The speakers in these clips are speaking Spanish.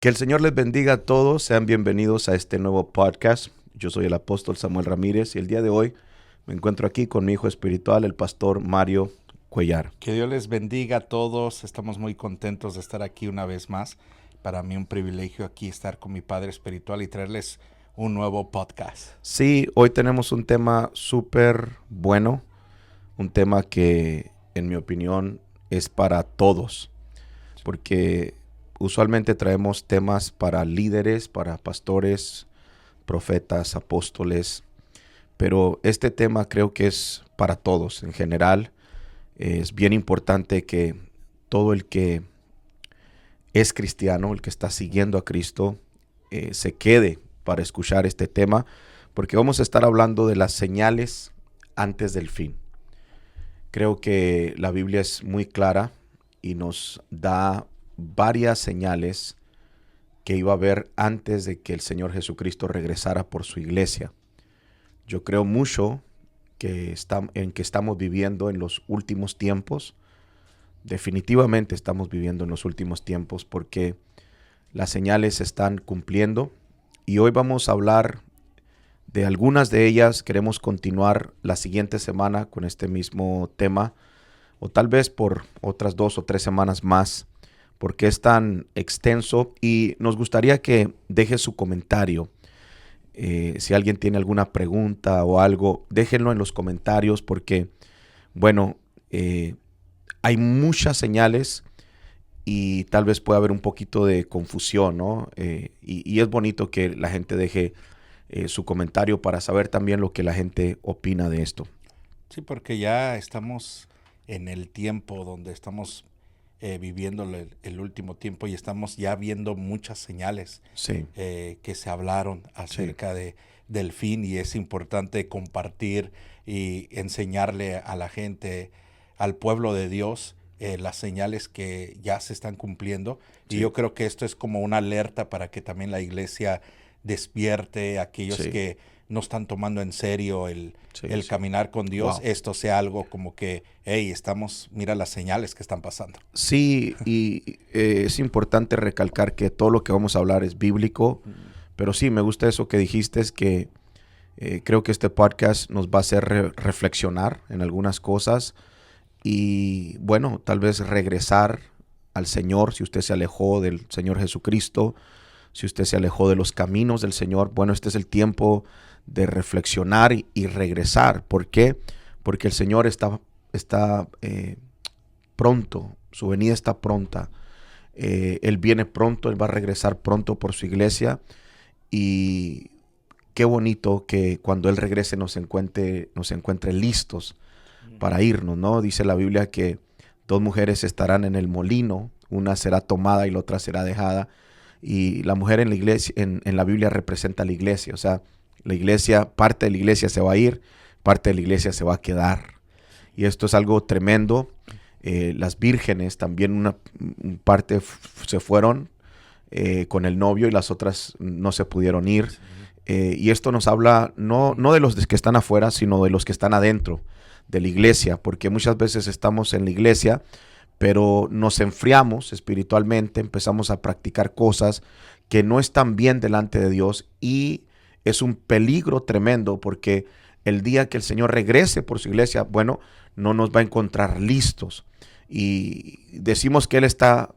Que el Señor les bendiga a todos. Sean bienvenidos a este nuevo podcast. Yo soy el apóstol Samuel Ramírez y el día de hoy me encuentro aquí con mi hijo espiritual, el pastor Mario Cuellar. Que Dios les bendiga a todos. Estamos muy contentos de estar aquí una vez más. Para mí un privilegio aquí estar con mi padre espiritual y traerles un nuevo podcast. Sí, hoy tenemos un tema súper bueno, un tema que en mi opinión es para todos, porque usualmente traemos temas para líderes, para pastores, profetas, apóstoles, pero este tema creo que es para todos en general. Es bien importante que todo el que es cristiano, el que está siguiendo a Cristo, se quede para escuchar este tema, porque vamos a estar hablando de las señales antes del fin. Creo que la Biblia es muy clara y nos da varias señales que iba a haber antes de que el Señor Jesucristo regresara por su iglesia. Yo creo mucho en que estamos viviendo en los últimos tiempos. Definitivamente estamos viviendo en los últimos tiempos porque las señales se están cumpliendo y hoy vamos a hablar de algunas de ellas. Queremos continuar la siguiente semana con este mismo tema o tal vez por otras 2 o 3 semanas más porque es tan extenso y nos gustaría que deje su comentario. Si alguien tiene alguna pregunta o algo, déjenlo en los comentarios porque, bueno, hay muchas señales y tal vez pueda haber un poquito de confusión, ¿no? Y es bonito que la gente deje su comentario para saber también lo que la gente opina de esto. Sí, porque ya estamos en el tiempo donde estamos viviendo el último tiempo y estamos ya viendo muchas señales Sí, que se hablaron sí, acerca del fin, y es importante compartir y enseñarle a la gente, al pueblo de Dios, las señales que ya se están cumpliendo. Y sí, yo creo que esto es como una alerta para que también la iglesia despierte, aquellos sí, que no están tomando en serio sí, el sí. caminar con Dios, Wow. esto sea algo como que, hey, mira las señales que están pasando. Sí, y es importante recalcar que todo lo que vamos a hablar es bíblico, pero sí, me gusta eso que dijiste, es que creo que este podcast nos va a hacer reflexionar en algunas cosas y, bueno, tal vez regresar al Señor si usted se alejó del Señor Jesucristo, si usted se alejó de los caminos del Señor. Bueno, este es el tiempo de reflexionar y regresar. ¿Por qué? Porque el Señor está pronto, su venida está pronta. Él viene pronto, Él va a regresar pronto por su iglesia y qué bonito que cuando Él regrese nos encuentre listos para irnos, ¿no? Dice la Biblia que 2 mujeres estarán en el molino, una será tomada y la otra será dejada. Y la mujer en la iglesia, en la Biblia representa a la iglesia, o sea, la iglesia, parte de la iglesia se va a ir, parte de la iglesia se va a quedar. Y esto es algo tremendo. Las vírgenes también una parte se fueron con el novio y las otras no se pudieron ir. Sí. Y esto nos habla no de los que están afuera, sino de los que están adentro de la iglesia, porque muchas veces estamos en la iglesia, pero nos enfriamos espiritualmente, empezamos a practicar cosas que no están bien delante de Dios y es un peligro tremendo porque el día que el Señor regrese por su iglesia, bueno, no nos va a encontrar listos. Y decimos que Él está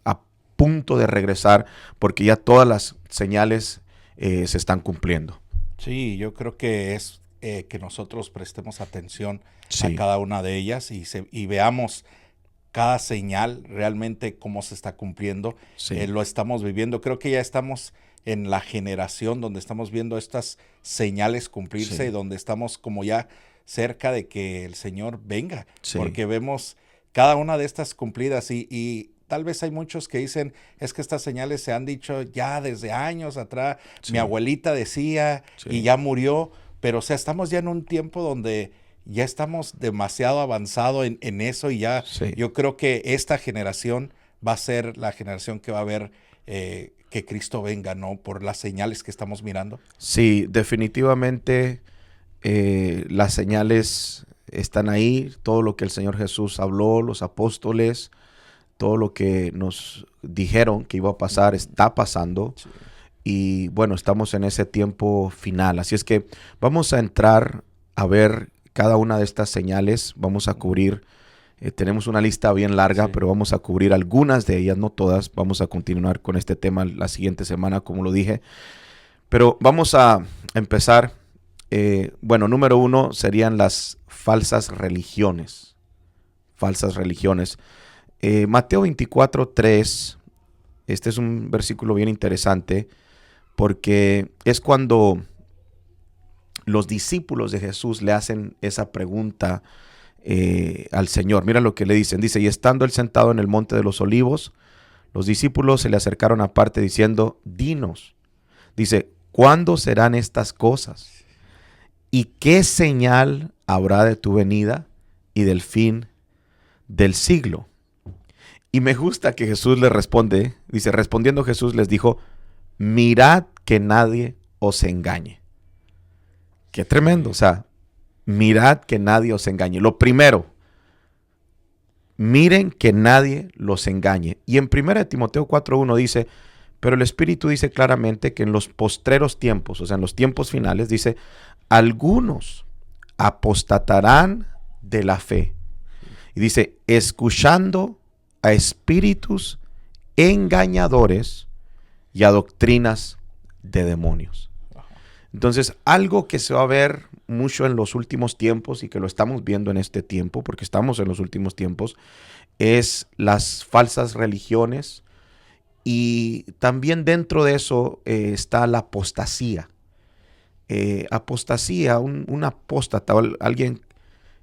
a punto de regresar porque ya todas las señales se están cumpliendo. Sí, yo creo que es que nosotros prestemos atención a Sí, cada una de ellas y veamos cada señal realmente cómo se está cumpliendo. sí, Lo estamos viviendo. Creo que ya estamos en la generación donde estamos viendo estas señales cumplirse y sí, donde estamos como ya cerca de que el Señor venga, sí, porque vemos cada una de estas cumplidas y tal vez hay muchos que dicen, es que estas señales se han dicho ya desde años atrás, mi sí, abuelita decía y sí, ya murió, pero o sea, estamos ya en un tiempo donde ya estamos demasiado avanzado en eso, y ya sí. yo creo que esta generación va a ser la generación que va a ver que Cristo venga, ¿no? Por las señales que estamos mirando. Sí, definitivamente las señales están ahí, todo lo que el Señor Jesús habló, los apóstoles, todo lo que nos dijeron que iba a pasar está pasando. Sí. Y bueno, estamos en ese tiempo final. Así es que vamos a entrar a ver cada una de estas señales. Vamos a cubrir, tenemos una lista bien larga, Sí. pero vamos a cubrir algunas de ellas, no todas. Vamos a continuar con este tema la siguiente semana, como lo dije. Pero vamos a empezar. Bueno, número 1 serían las falsas religiones. Falsas religiones. Mateo 24:3. Este es un versículo bien interesante porque es cuando los discípulos de Jesús le hacen esa pregunta al Señor. Mira lo que le dicen. Dice, y estando él sentado en el monte de los olivos, los discípulos se le acercaron aparte diciendo, dinos. Dice, ¿cuándo serán estas cosas? ¿Y qué señal habrá de tu venida y del fin del siglo? Y me gusta que Jesús le responde, dice, respondiendo Jesús les dijo, mirad que nadie os engañe. Qué tremendo, o sea, mirad que nadie os engañe. Lo primero, miren que nadie los engañe. Y en 1 Timoteo 4:1 dice, pero el Espíritu dice claramente que en los postreros tiempos, o sea, en los tiempos finales, dice, algunos apostatarán de la fe. Y dice, escuchando a espíritus engañadores y a doctrinas de demonios. Entonces, algo que se va a ver mucho en los últimos tiempos y que lo estamos viendo en este tiempo, porque estamos en los últimos tiempos, es las falsas religiones y también dentro de eso está la apostasía. Apostasía, un apóstata, alguien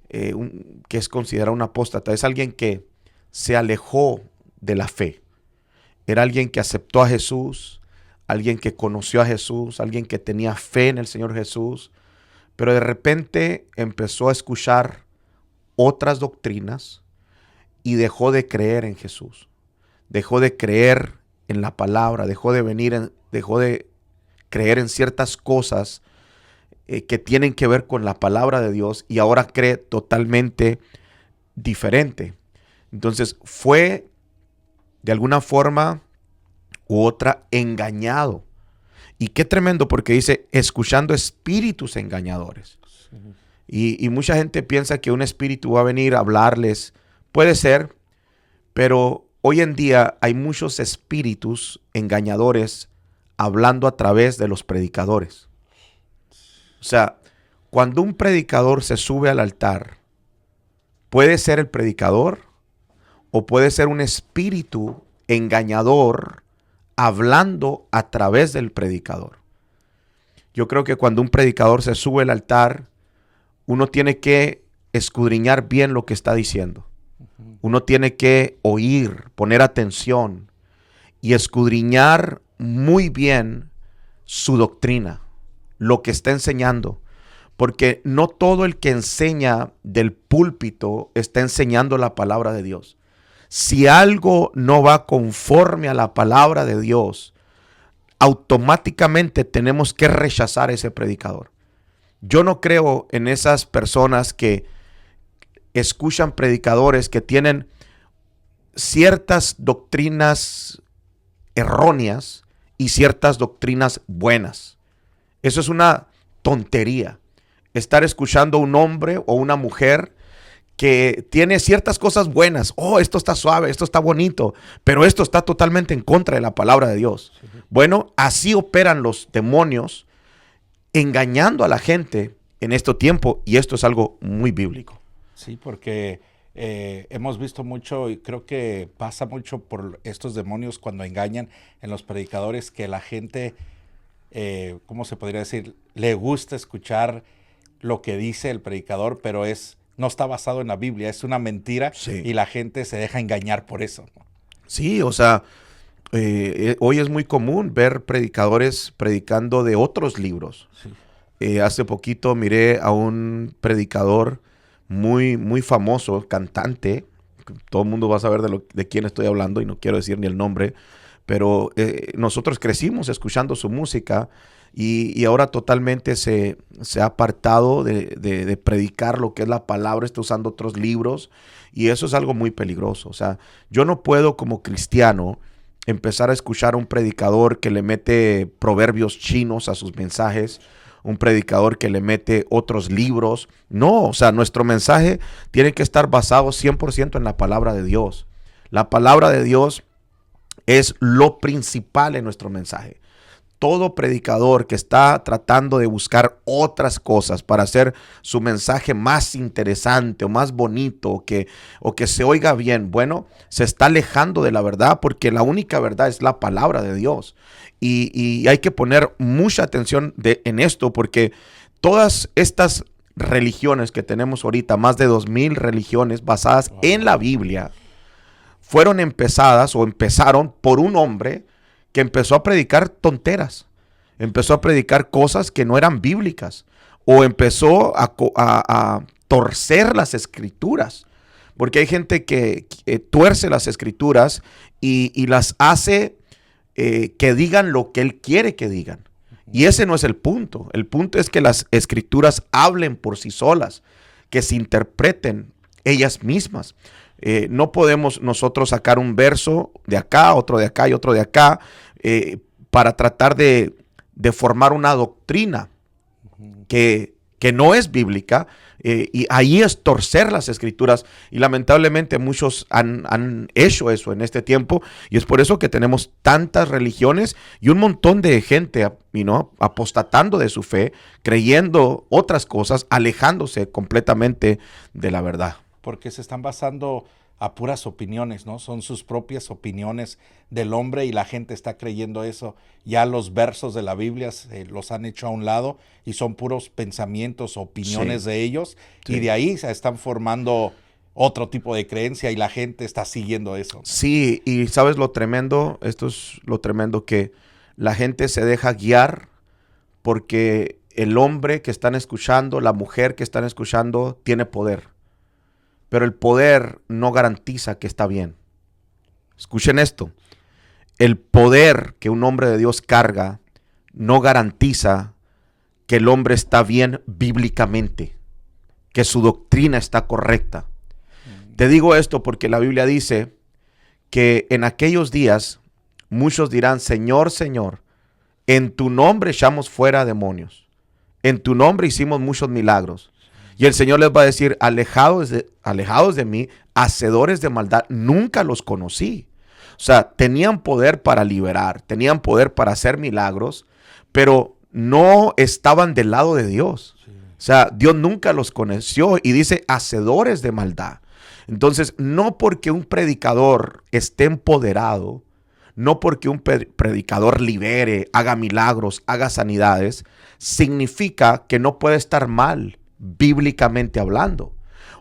que es considerado un apóstata, es alguien que se alejó de la fe. Era alguien que aceptó a Jesús, alguien que conoció a Jesús, alguien que tenía fe en el Señor Jesús, pero de repente empezó a escuchar otras doctrinas y dejó de creer en Jesús. Dejó de creer en la palabra, dejó de creer en ciertas cosas que tienen que ver con la palabra de Dios y ahora cree totalmente diferente. Entonces fue de alguna forma u otra engañado. Y qué tremendo porque dice, escuchando espíritus engañadores. Sí. Y mucha gente piensa que un espíritu va a venir a hablarles. Puede ser, pero hoy en día hay muchos espíritus engañadores hablando a través de los predicadores. O sea, cuando un predicador se sube al altar, puede ser el predicador o puede ser un espíritu engañador hablando a través del predicador. Yo creo que cuando un predicador se sube al altar, uno tiene que escudriñar bien lo que está diciendo. Uno tiene que oír, poner atención y escudriñar muy bien su doctrina, lo que está enseñando. Porque no todo el que enseña del púlpito está enseñando la palabra de Dios. Si algo no va conforme a la palabra de Dios, automáticamente tenemos que rechazar a ese predicador. Yo no creo en esas personas que escuchan predicadores que tienen ciertas doctrinas erróneas y ciertas doctrinas buenas. Eso es una tontería. Estar escuchando a un hombre o una mujer que tiene ciertas cosas buenas. Oh, esto está suave, esto está bonito, pero esto está totalmente en contra de la palabra de Dios. Sí. Bueno, así operan los demonios engañando a la gente en este tiempo y esto es algo muy bíblico. Sí, porque hemos visto mucho y creo que pasa mucho por estos demonios cuando engañan en los predicadores que la gente, ¿cómo se podría decir? Le gusta escuchar lo que dice el predicador, pero no está basado en la Biblia, es una mentira. Sí. Y la gente se deja engañar por eso, ¿no? Sí, o sea, hoy es muy común ver predicadores predicando de otros libros. Sí. Hace poquito miré a un predicador muy, muy famoso, cantante. Todo el mundo va a saber de quién estoy hablando y no quiero decir ni el nombre, pero nosotros crecimos escuchando su música y ahora totalmente se ha apartado de predicar lo que es la palabra, está usando otros libros y eso es algo muy peligroso. O sea, yo no puedo como cristiano empezar a escuchar a un predicador que le mete proverbios chinos a sus mensajes, un predicador que le mete otros libros. No, o sea, nuestro mensaje tiene que estar basado 100% en la palabra de Dios. La palabra de Dios es lo principal en nuestro mensaje. Todo predicador que está tratando de buscar otras cosas para hacer su mensaje más interesante o más bonito o que se oiga bien, bueno, se está alejando de la verdad, porque la única verdad es la palabra de Dios. Y hay que poner mucha atención en esto, porque todas estas religiones que tenemos ahorita, más de 2000 religiones basadas en la Biblia, fueron empezaron por un hombre que empezó a predicar tonteras, empezó a predicar cosas que no eran bíblicas, o empezó a torcer las escrituras, porque hay gente que tuerce las escrituras y las hace que digan lo que él quiere que digan. Y ese no es el punto. El punto es que las escrituras hablen por sí solas, que se interpreten ellas mismas. No podemos nosotros sacar un verso de acá, otro de acá y otro de acá para tratar de formar una doctrina que no es bíblica, y ahí es torcer las escrituras, y lamentablemente muchos han hecho eso en este tiempo, y es por eso que tenemos tantas religiones y un montón de gente apostatando de su fe, creyendo otras cosas, alejándose completamente de la verdad. Porque se están basando a puras opiniones, ¿no? Son sus propias opiniones del hombre y la gente está creyendo eso. Ya los versos de la Biblia los han hecho a un lado y son puros pensamientos, opiniones de ellos, y de ahí se están formando otro tipo de creencia y la gente está siguiendo eso. Sí, y ¿sabes lo tremendo? Esto es lo tremendo, que la gente se deja guiar porque el hombre que están escuchando, la mujer que están escuchando, tiene poder. Pero el poder no garantiza que está bien. Escuchen esto. El poder que un hombre de Dios carga no garantiza que el hombre está bien bíblicamente, que su doctrina está correcta. Te digo esto porque la Biblia dice que en aquellos días muchos dirán: Señor, Señor, en tu nombre echamos fuera demonios, en tu nombre hicimos muchos milagros. Y el Señor les va a decir: alejados de mí, hacedores de maldad, nunca los conocí. O sea, tenían poder para liberar, tenían poder para hacer milagros, pero no estaban del lado de Dios. Sí. O sea, Dios nunca los conoció, y dice hacedores de maldad. Entonces, no porque un predicador esté empoderado, no porque un predicador libere, haga milagros, haga sanidades, significa que no puede estar mal bíblicamente hablando.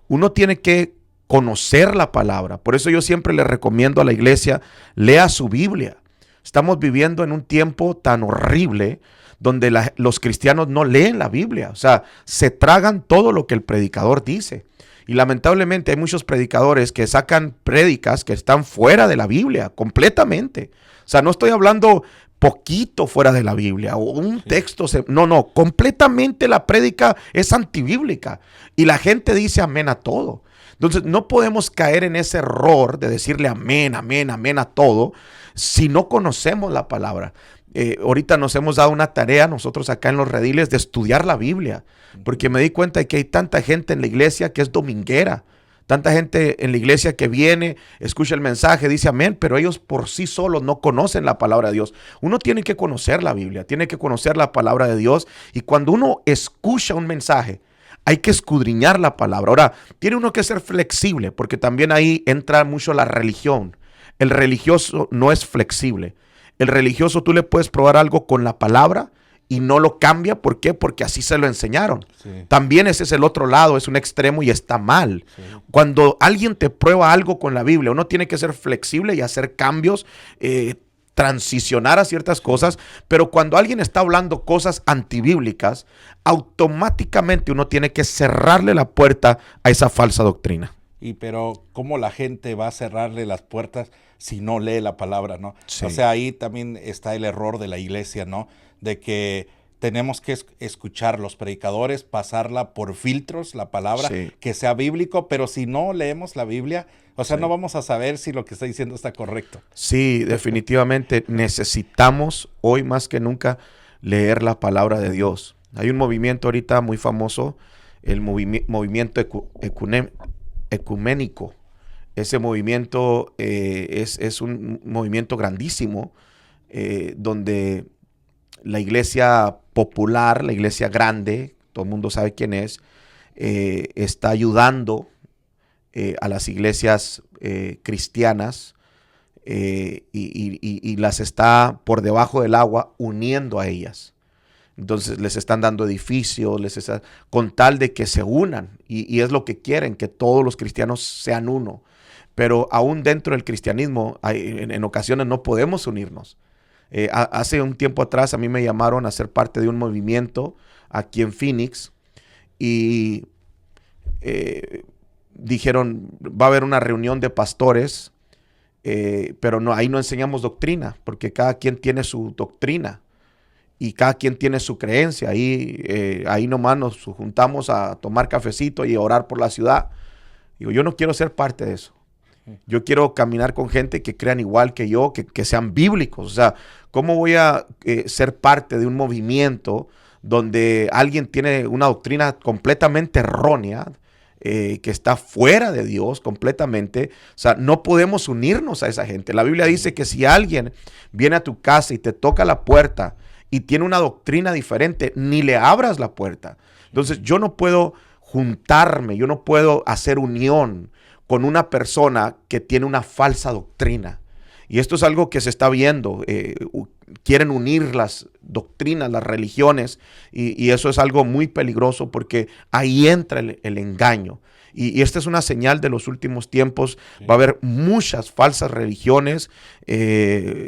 Uno tiene que conocer la palabra. Por eso yo siempre le recomiendo a la iglesia: lea su Biblia. Estamos viviendo en un tiempo tan horrible donde los cristianos no leen la Biblia. O sea, se tragan todo lo que el predicador dice. Y lamentablemente hay muchos predicadores que sacan prédicas que están fuera de la Biblia completamente. O sea, no estoy hablando poquito fuera de la Biblia o un texto. No, completamente la prédica es antibíblica y la gente dice amén a todo. Entonces no podemos caer en ese error de decirle amén, amén, amén a todo si no conocemos la palabra. Ahorita nos hemos dado una tarea nosotros acá en Los Rediles de estudiar la Biblia, porque me di cuenta de que hay tanta gente en la iglesia que es dominguera. Tanta gente en la iglesia que viene, escucha el mensaje, dice amén, pero ellos por sí solos no conocen la palabra de Dios. Uno tiene que conocer la Biblia, tiene que conocer la palabra de Dios, y cuando uno escucha un mensaje, hay que escudriñar la palabra. Ahora, tiene uno que ser flexible, porque también ahí entra mucho la religión. El religioso no es flexible. El religioso, tú le puedes probar algo con la palabra y no lo cambia. ¿Por qué? Porque así se lo enseñaron. Sí. También ese es el otro lado, es un extremo y está mal. Sí. Cuando alguien te prueba algo con la Biblia, uno tiene que ser flexible y hacer cambios, transicionar a ciertas cosas, pero cuando alguien está hablando cosas antibíblicas, automáticamente uno tiene que cerrarle la puerta a esa falsa doctrina. pero ¿cómo la gente va a cerrarle las puertas si no lee la palabra, ¿no? Sí. O sea, ahí también está el error de la iglesia, ¿no? De que tenemos que escuchar los predicadores, pasarla por filtros, la palabra, Sí. que sea bíblico, pero si no leemos la Biblia, o sea, Sí. no vamos a saber si lo que está diciendo está correcto. Sí, definitivamente necesitamos hoy más que nunca leer la palabra de Dios. Hay un movimiento ahorita muy famoso, el movimiento ecuménico. Ese movimiento es un movimiento grandísimo donde la iglesia popular, la iglesia grande, todo el mundo sabe quién es, está ayudando a las iglesias cristianas y las está por debajo del agua uniendo a ellas. Entonces les están dando edificios, con tal de que se unan y es lo que quieren, que todos los cristianos sean uno. Pero aún dentro del cristianismo en ocasiones no podemos unirnos. Hace un tiempo atrás a mí me llamaron a ser parte de un movimiento aquí en Phoenix y dijeron, va a haber una reunión de pastores, pero no, ahí no enseñamos doctrina, porque cada quien tiene su doctrina y cada quien tiene su creencia. Ahí nomás nos juntamos a tomar cafecito y a orar por la ciudad. Digo, yo no quiero ser parte de eso. Yo quiero caminar con gente que crean igual que yo, que sean bíblicos. O sea, ¿cómo voy a ser parte de un movimiento donde alguien tiene una doctrina completamente errónea, que está fuera de Dios completamente? O sea, no podemos unirnos a esa gente. La Biblia dice que si alguien viene a tu casa y te toca la puerta y tiene una doctrina diferente, ni le abras la puerta. Entonces, yo no puedo juntarme, yo no puedo hacer unión con una persona que tiene una falsa doctrina. Y esto es algo que se está viendo. Quieren unir las doctrinas, las religiones, y eso es algo muy peligroso porque ahí entra el engaño. Y esta es una señal de los últimos tiempos. Sí. Va a haber muchas falsas religiones,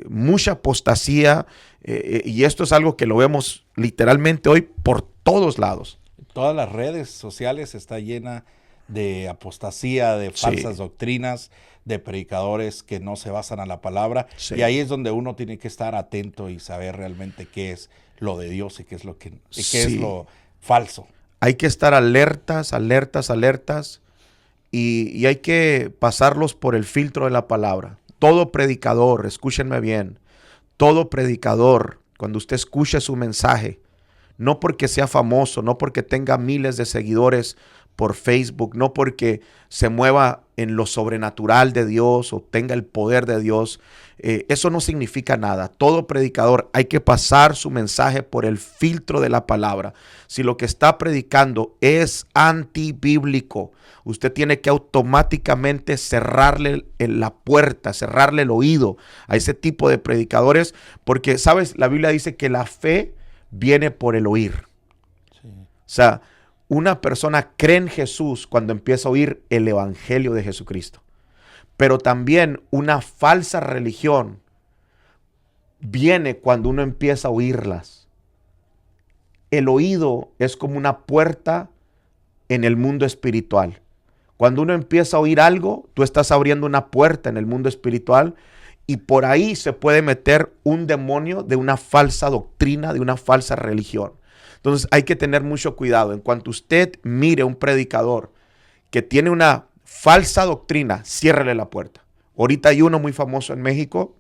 mucha apostasía, y esto es algo que lo vemos literalmente hoy por todos lados. Todas las redes sociales está llena de apostasía, de falsas doctrinas, de predicadores que no se basan a la palabra. Sí. Y ahí es donde uno tiene que estar atento y saber realmente qué es lo de Dios y qué es lo qué es lo falso. Hay que estar alertas y hay que pasarlos por el filtro de la palabra. Todo predicador, escúchenme bien, todo predicador, cuando usted escuche su mensaje, no porque sea famoso, no porque tenga miles de seguidores por Facebook, no porque se mueva en lo sobrenatural de Dios o tenga el poder de Dios, eso no significa nada. Todo predicador hay que pasar su mensaje por el filtro de la palabra. Si lo que está predicando es antibíblico, usted tiene que automáticamente cerrarle la puerta, cerrarle el oído a ese tipo de predicadores, porque, ¿sabes? La Biblia dice que la fe viene por el oír. Sí. O sea, una persona cree en Jesús cuando empieza a oír el evangelio de Jesucristo. Pero también una falsa religión viene cuando uno empieza a oírlas. El oído es como una puerta en el mundo espiritual. Cuando uno empieza a oír algo, tú estás abriendo una puerta en el mundo espiritual y por ahí se puede meter un demonio de una falsa doctrina, de una falsa religión. Entonces hay que tener mucho cuidado. En cuanto usted mire un predicador que tiene una falsa doctrina, ciérrele la puerta. Ahorita hay uno muy famoso en México,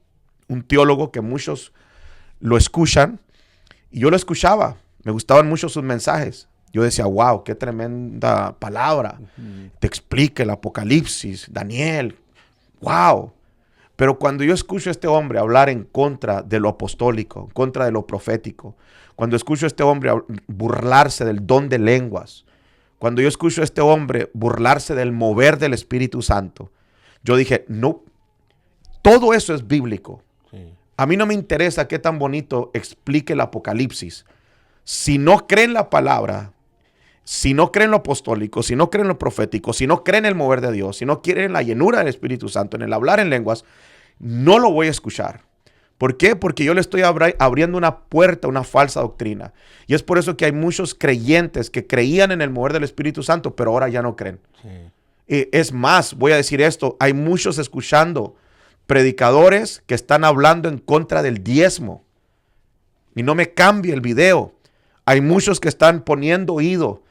un teólogo que muchos lo escuchan, y yo lo escuchaba, me gustaban mucho sus mensajes. Yo decía, wow, qué tremenda palabra. Te explica el Apocalipsis, Daniel, wow. Pero cuando yo escucho a este hombre hablar en contra de lo apostólico, en contra de lo profético, cuando escucho a este hombre burlarse del don de lenguas, cuando yo escucho a este hombre burlarse del mover del Espíritu Santo, yo dije, no, todo eso es bíblico. Sí. A mí no me interesa qué tan bonito explique el Apocalipsis. Si no creen la palabra, si no creen lo apostólico, si no creen lo profético, si no creen el mover de Dios, si no quieren la llenura del Espíritu Santo, en el hablar en lenguas, no lo voy a escuchar. ¿Por qué? Porque yo le estoy abriendo una puerta a una falsa doctrina. Y es por eso que hay muchos creyentes que creían en el mover del Espíritu Santo, pero ahora ya no creen. Sí. Es más, voy a decir esto, hay muchos escuchando predicadores que están hablando en contra del diezmo. Y no me cambie el video. Hay muchos que están poniendo oído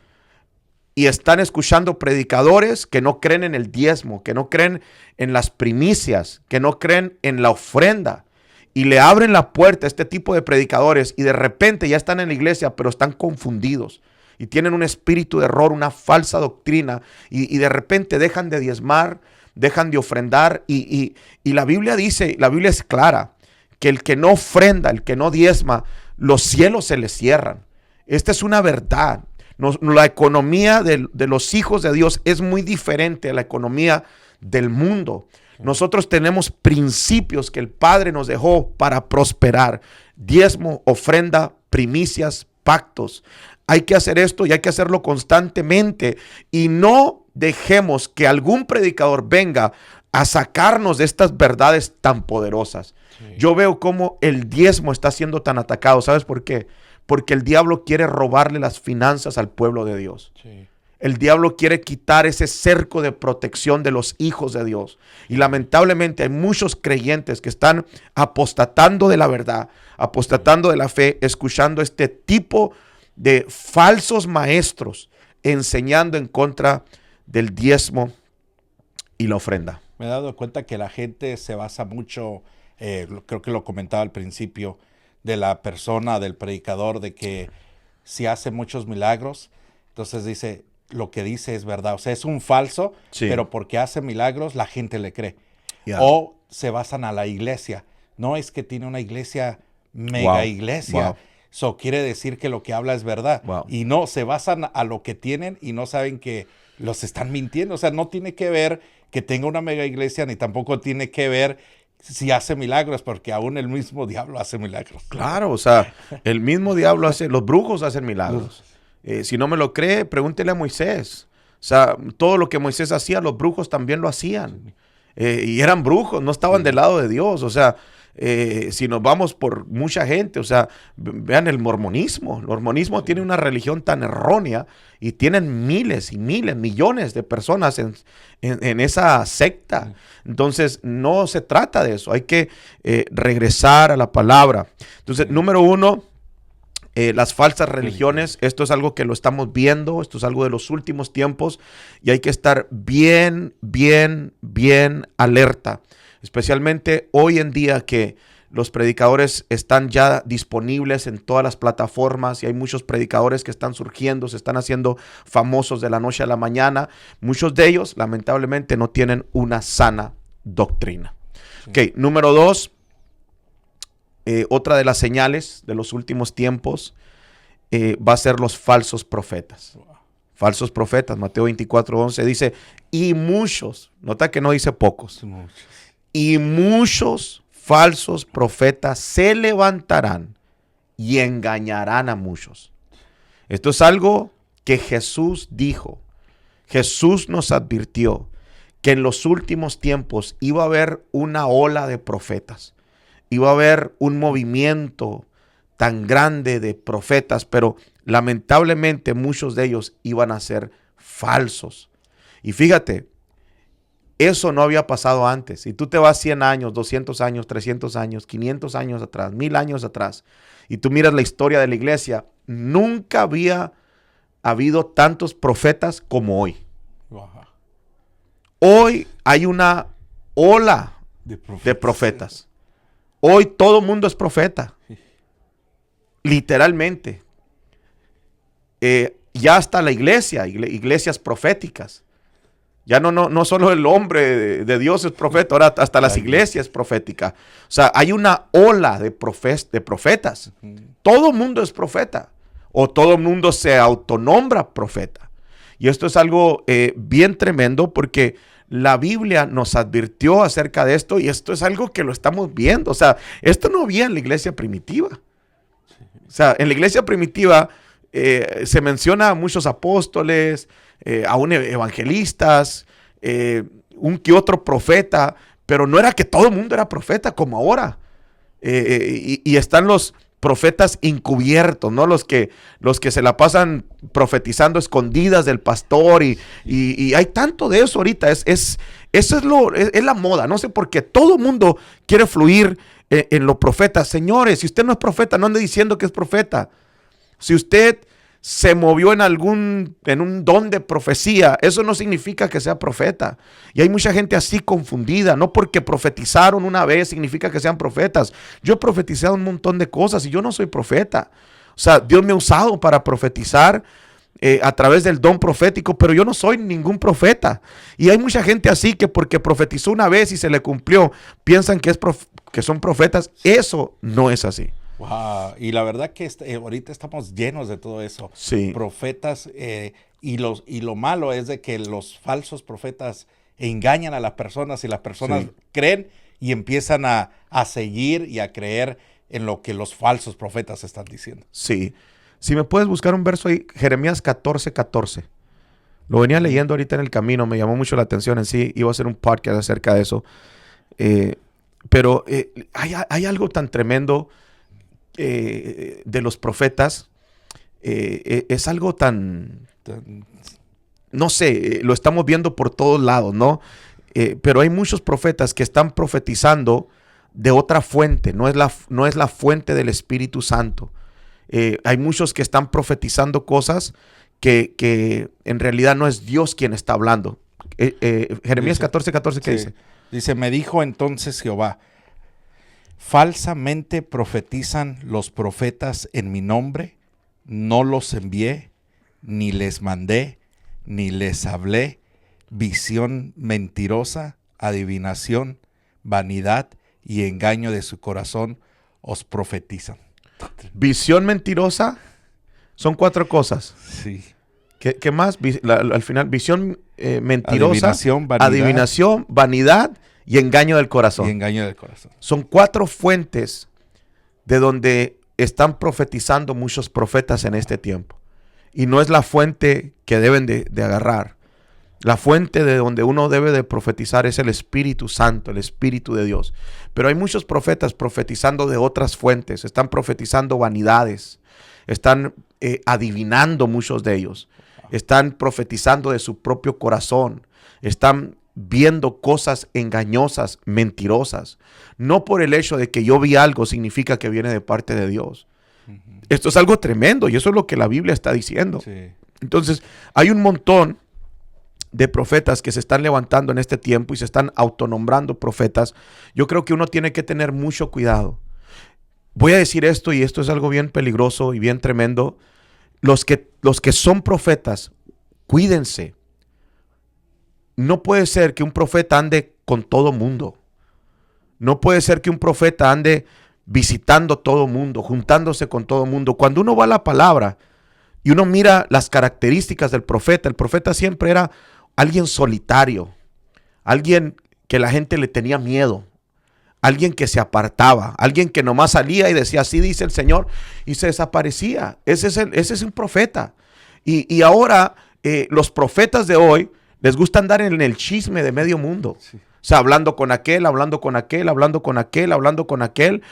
y están escuchando predicadores que no creen en el diezmo, que no creen en las primicias, que no creen en la ofrenda. Y le abren la puerta a este tipo de predicadores y de repente ya están en la iglesia, pero están confundidos. Y tienen un espíritu de error, una falsa doctrina. Y de repente dejan de diezmar, dejan de ofrendar. Y la Biblia dice, la Biblia es clara, que el que no ofrenda, el que no diezma, los cielos se le cierran. Esta es una verdad. La economía de los hijos de Dios es muy diferente a la economía del mundo. Nosotros tenemos principios que el Padre nos dejó para prosperar. Diezmo, ofrenda, primicias, pactos. Hay que hacer esto y hay que hacerlo constantemente. Y no dejemos que algún predicador venga a sacarnos de estas verdades tan poderosas. Sí. Yo veo cómo el diezmo está siendo tan atacado. ¿Sabes por qué? Porque el diablo quiere robarle las finanzas al pueblo de Dios. Sí. El diablo quiere quitar ese cerco de protección de los hijos de Dios. Y lamentablemente hay muchos creyentes que están apostatando de la verdad, apostatando de la fe, escuchando este tipo de falsos maestros enseñando en contra del diezmo y la ofrenda. Me he dado cuenta que la gente se basa mucho, creo que lo comentaba al principio, de la persona, del predicador, de que si hace muchos milagros, entonces dice, lo que dice es verdad. O sea, es un falso, sí, pero porque hace milagros, la gente le cree. Yeah. O se basan a la iglesia. No es que tiene una iglesia, mega iglesia. Wow. Eso quiere decir que lo que habla es verdad. Wow. Y no, se basan a lo que tienen y no saben que los están mintiendo. O sea, no tiene que ver que tenga una mega iglesia, ni tampoco tiene que ver si hace milagros, porque aún el mismo diablo hace milagros. Claro, o sea, el mismo diablo hace, los brujos hacen milagros. Si no me lo cree, pregúntele a Moisés. O sea, todo lo que Moisés hacía, los brujos también lo hacían. Y eran brujos, no estaban del lado de Dios. O sea, si nos vamos por mucha gente, o sea, vean el mormonismo. El mormonismo tiene una religión tan errónea y tienen miles y miles, millones de personas en esa secta. Entonces, no se trata de eso. Hay que regresar a la palabra. Entonces, número uno, las falsas religiones, esto es algo que lo estamos viendo, esto es algo de los últimos tiempos y hay que estar bien alerta, especialmente hoy en día que los predicadores están ya disponibles en todas las plataformas y hay muchos predicadores que están surgiendo, se están haciendo famosos de la noche a la mañana. Muchos de ellos lamentablemente no tienen una sana doctrina. Sí. Ok, número dos. Otra de las señales de los últimos tiempos va a ser los falsos profetas. Wow. Falsos profetas, Mateo 24:11 dice, y muchos, nota que no dice pocos, y muchos falsos profetas se levantarán y engañarán a muchos. Esto es algo que Jesús dijo. Jesús nos advirtió que en los últimos tiempos iba a haber una ola de profetas. Iba a haber un movimiento tan grande de profetas, pero lamentablemente muchos de ellos iban a ser falsos. Y fíjate, eso no había pasado antes. Si tú te vas 100 años, 200 años, 300 años, 500 años atrás, 1000 años atrás, y tú miras la historia de la iglesia, nunca había habido tantos profetas como hoy. Wow. Hoy hay una ola de profetas. Hoy todo el mundo es profeta, literalmente. Ya hasta la iglesia, iglesias proféticas. Ya no solo el hombre de Dios es profeta, ahora hasta las iglesias proféticas. O sea, hay una ola de profetas. Todo el mundo es profeta o todo el mundo se autonombra profeta. Y esto es algo bien tremendo porque la Biblia nos advirtió acerca de esto y esto es algo que lo estamos viendo. O sea, esto no había en la iglesia primitiva. O sea, en la iglesia primitiva se menciona a muchos apóstoles, aún evangelistas, un que otro profeta, pero no era que todo el mundo era profeta como ahora. Y están los profetas encubiertos, ¿no? Los que se la pasan profetizando escondidas del pastor y hay tanto de eso ahorita. Eso es la moda. No sé por qué todo el mundo quiere fluir en los profetas. Señores, si usted no es profeta, no ande diciendo que es profeta. Si usted se movió en un don de profecía, eso no significa que sea profeta. Y hay mucha gente así confundida. No porque profetizaron una vez significa que sean profetas. Yo he profetizado un montón de cosas y yo no soy profeta. O sea, Dios me ha usado para profetizar a través del don profético, pero yo no soy ningún profeta. Y hay mucha gente así que porque profetizó una vez y se le cumplió, piensan que son profetas. Eso no es así. Wow. Y la verdad que ahorita estamos llenos de todo eso. Sí. Profetas, y lo malo es de que los falsos profetas engañan a las personas y las personas Sí. creen y empiezan a seguir y a creer en lo que los falsos profetas están diciendo. Sí. Si me puedes buscar un verso ahí, Jeremías 14:14. Lo venía leyendo ahorita en el camino, me llamó mucho la atención en sí. Iba a hacer un podcast acerca de eso. Pero hay algo tan tremendo de los profetas. Es algo tan, no sé, lo estamos viendo por todos lados, ¿no? Pero hay muchos profetas que están profetizando de otra fuente, no es la fuente del Espíritu Santo. Hay muchos que están profetizando cosas que en realidad no es Dios quien está hablando. Jeremías 14:14, ¿qué dice? Dice, me dijo entonces Jehová, falsamente profetizan los profetas en mi nombre, no los envié, ni les mandé, ni les hablé, visión mentirosa, adivinación, vanidad y engaño de su corazón os profetizan. Visión mentirosa, son 4 cosas. Sí. ¿Qué más? Al final, visión mentirosa, Adivinación, vanidad, vanidad y engaño del corazón. y engaño del corazón. Son 4 fuentes de donde están profetizando muchos profetas en este tiempo. Y no es la fuente que deben de agarrar. La fuente de donde uno debe de profetizar es el Espíritu Santo, el Espíritu de Dios. Pero hay muchos profetas profetizando de otras fuentes. Están profetizando vanidades. Están adivinando muchos de ellos. Están profetizando de su propio corazón. Están viendo cosas engañosas, mentirosas. No por el hecho de que yo vi algo significa que viene de parte de Dios. Esto es algo tremendo y eso es lo que la Biblia está diciendo. Sí. Entonces, hay un montón de profetas que se están levantando en este tiempo y se están autonombrando profetas. Yo creo que uno tiene que tener mucho cuidado. Voy a decir esto y esto es algo bien peligroso y bien tremendo. Los que son profetas, cuídense. No puede ser que un profeta ande con todo mundo. No puede ser que un profeta ande visitando todo mundo, juntándose con todo mundo. Cuando uno va a la palabra y uno mira las características del profeta, el profeta siempre era alguien solitario, alguien que la gente le tenía miedo, alguien que se apartaba, alguien que nomás salía y decía, así dice el Señor, y se desaparecía. Ese es un profeta. Y ahora los profetas de hoy les gusta andar en el chisme de medio mundo. Sí. O sea, hablando con aquel, hablando con aquel, hablando con aquel, hablando con aquel.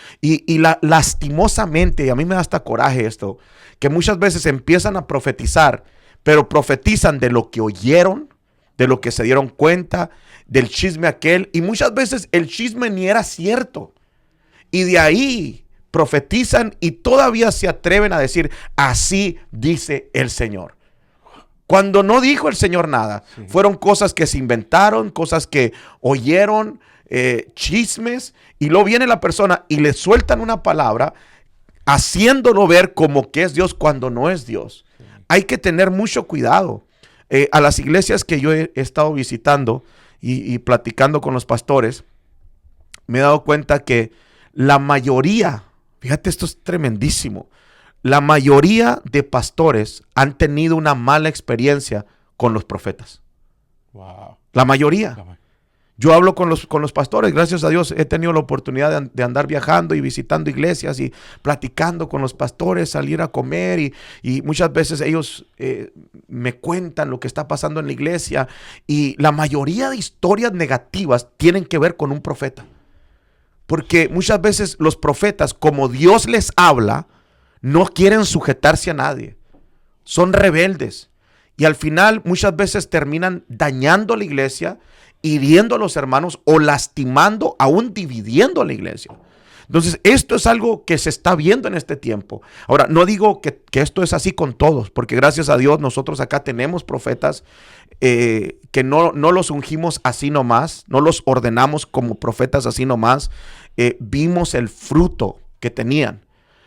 Lastimosamente, y a mí me da hasta coraje esto, que muchas veces empiezan a profetizar, pero profetizan de lo que oyeron, de lo que se dieron cuenta, del chisme aquel. Y muchas veces el chisme ni era cierto. Y de ahí profetizan y todavía se atreven a decir, así dice el Señor. Cuando no dijo el Señor nada, sí. Fueron cosas que se inventaron, cosas que oyeron, chismes, y luego viene la persona y le sueltan una palabra haciéndolo ver como que es Dios cuando no es Dios. Sí. Hay que tener mucho cuidado. A las iglesias que yo he estado visitando y platicando con los pastores, me he dado cuenta que la mayoría, fíjate, esto es tremendísimo, la mayoría de pastores han tenido una mala experiencia con los profetas. Wow. La mayoría. Yo hablo con los pastores, gracias a Dios he tenido la oportunidad de andar viajando y visitando iglesias y platicando con los pastores, salir a comer y muchas veces ellos me cuentan lo que está pasando en la iglesia y la mayoría de historias negativas tienen que ver con un profeta. Porque muchas veces los profetas, como Dios les habla, no quieren sujetarse a nadie. Son rebeldes. Y al final muchas veces terminan dañando la iglesia, hiriendo a los hermanos o lastimando, aún dividiendo a la iglesia. Entonces, esto es algo que se está viendo en este tiempo. Ahora, no digo que esto es así con todos, porque gracias a Dios nosotros acá tenemos profetas que no los ungimos así nomás, no los ordenamos como profetas así nomás. Vimos el fruto que tenían.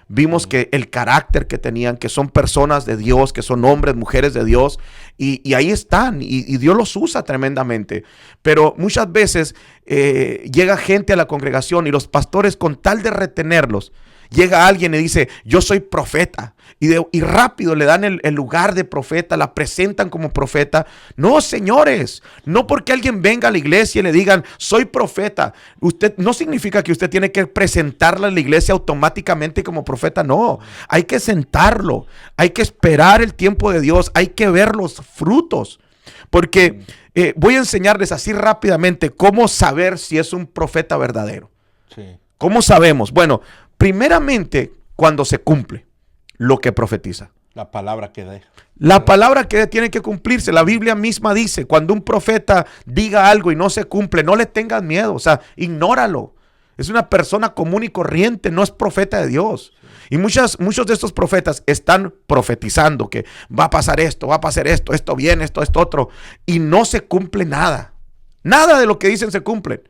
Vimos que el carácter que tenían, que son personas de Dios, que son hombres, mujeres de Dios, y ahí están, y Dios los usa tremendamente. Pero muchas veces llega gente a la congregación y los pastores, con tal de retenerlos, llega alguien y dice, yo soy profeta, y rápido le dan el lugar de profeta, la presentan como profeta. No, señores, no porque alguien venga a la iglesia y le digan, soy profeta, usted no significa que usted tiene que presentarla a la iglesia automáticamente como profeta. No, hay que sentarlo, hay que esperar el tiempo de Dios, hay que ver los frutos. Porque voy a enseñarles así rápidamente cómo saber si es un profeta verdadero. Sí. ¿Cómo sabemos? Bueno, primeramente, cuando se cumple lo que profetiza. La palabra que deja. La palabra que tiene que cumplirse. La Biblia misma dice, cuando un profeta diga algo y no se cumple, no le tengas miedo, o sea, ignóralo. Es una persona común y corriente, no es profeta de Dios. Y muchos de estos profetas están profetizando que va a pasar esto, va a pasar esto, esto viene, esto otro, y no se cumple nada. Nada de lo que dicen se cumple.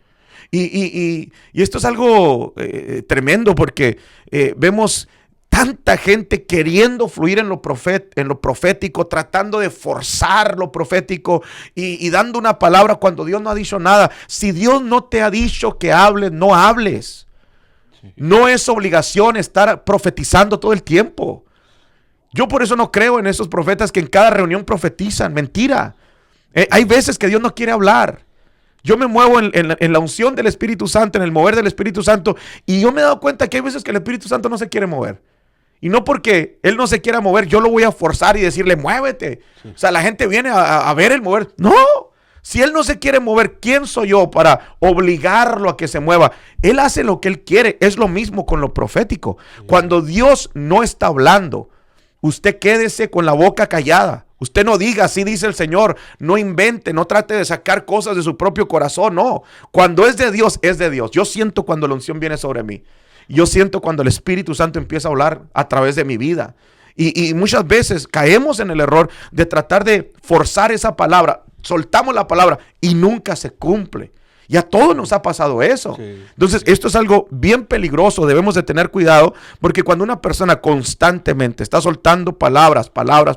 Y esto es algo tremendo, porque vemos tanta gente queriendo fluir en lo profético, tratando de forzar lo profético y dando una palabra cuando Dios no ha dicho nada. Si Dios no te ha dicho que hables, no hables. Sí. No es obligación estar profetizando todo el tiempo. Yo por eso no creo en esos profetas que en cada reunión profetizan. Mentira. Hay veces que Dios no quiere hablar. Yo me muevo en la unción del Espíritu Santo, en el mover del Espíritu Santo, y yo me he dado cuenta que hay veces que el Espíritu Santo no se quiere mover. Y no porque Él no se quiera mover, yo lo voy a forzar y decirle, muévete. Sí. O sea, la gente viene a ver el mover. No, si Él no se quiere mover, ¿quién soy yo para obligarlo a que se mueva? Él hace lo que Él quiere. Es lo mismo con lo profético. Sí. Cuando Dios no está hablando, usted quédese con la boca callada. Usted no diga, así dice el Señor. No invente, no trate de sacar cosas de su propio corazón. No, cuando es de Dios, es de Dios. Yo siento cuando la unción viene sobre mí. Yo siento cuando el Espíritu Santo empieza a hablar a través de mi vida. Y muchas veces caemos en el error de tratar de forzar esa palabra. Soltamos la palabra y nunca se cumple. Y a todos nos ha pasado eso. Sí. Entonces, esto es algo bien peligroso. Debemos de tener cuidado, porque cuando una persona constantemente está soltando palabras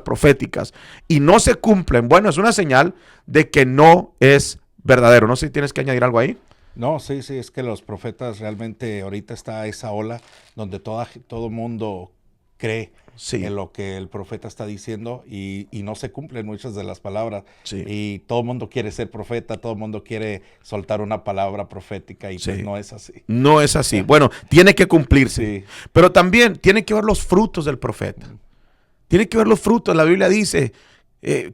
proféticas y no se cumplen, bueno, es una señal de que no es verdadero. No sé si tienes que añadir algo ahí. No, sí, es que los profetas realmente ahorita está esa ola donde todo mundo cree en lo que el profeta está diciendo y no se cumplen muchas de las palabras. Sí. Y todo el mundo quiere ser profeta, todo el mundo quiere soltar una palabra profética y pues no es así. No es así. Bueno, tiene que cumplirse. Sí. Pero también tiene que ver los frutos del profeta. Tiene que ver los frutos. La Biblia dice